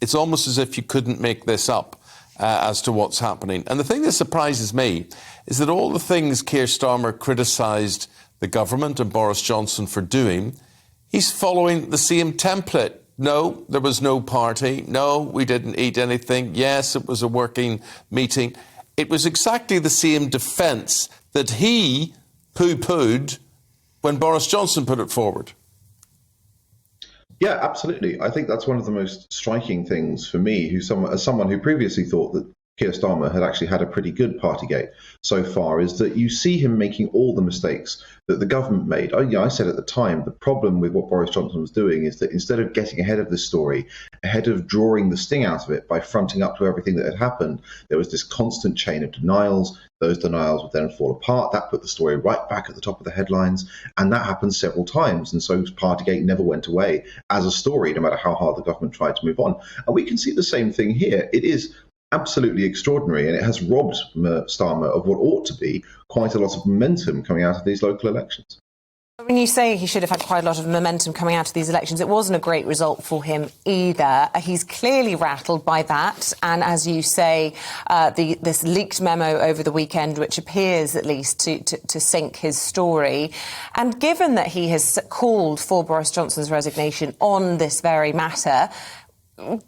It's almost as if you couldn't make this up as to what's happening. And the thing that surprises me is that all the things Keir Starmer criticised the government and Boris Johnson for doing, he's following the same template. No, there was no party. No, we didn't eat anything. Yes, it was a working meeting. It was exactly the same defence that he poo-pooed when Boris Johnson put it forward. Yeah, absolutely. I think that's one of the most striking things for me, as someone who previously thought that Keir Starmer had actually had a pretty good Partygate so far, is that you see him making all the mistakes that the government made. I said at the time, the problem with what Boris Johnson was doing is that instead of getting ahead of this story, ahead of drawing the sting out of it by fronting up to everything that had happened, there was this constant chain of denials. Those denials would then fall apart. That put the story right back at the top of the headlines. And that happened several times. And so Partygate never went away as a story, no matter how hard the government tried to move on. And we can see the same thing here. It is absolutely extraordinary, and it has robbed Starmer of what ought to be quite a lot of momentum coming out of these local elections. When you say he should have had quite a lot of momentum coming out of these elections, it wasn't a great result for him either. He's clearly rattled by that. And as you say, this leaked memo over the weekend, which appears at least to sink his story. And given that he has called for Boris Johnson's resignation on this very matter,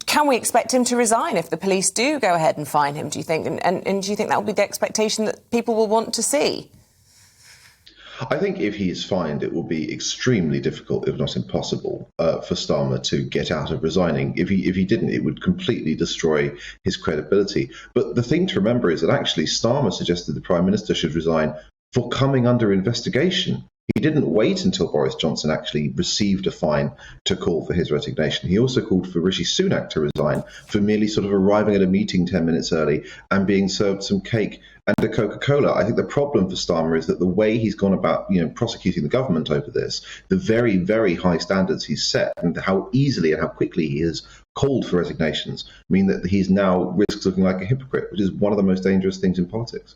can we expect him to resign if the police do go ahead and fine him, do you think? And do you think that will be the expectation that people will want to see? I think if he is fined, it will be extremely difficult, if not impossible, for Starmer to get out of resigning. If he didn't, it would completely destroy his credibility. But the thing to remember is that actually Starmer suggested the Prime Minister should resign for coming under investigation. He didn't wait until Boris Johnson actually received a fine to call for his resignation. He also called for Rishi Sunak to resign for merely sort of arriving at a meeting 10 minutes early and being served some cake and a Coca-Cola. I think the problem for Starmer is that the way he's gone about, prosecuting the government over this, the very, very high standards he's set, and how easily and how quickly he has called for resignations, mean that he's now risks looking like a hypocrite, which is one of the most dangerous things in politics.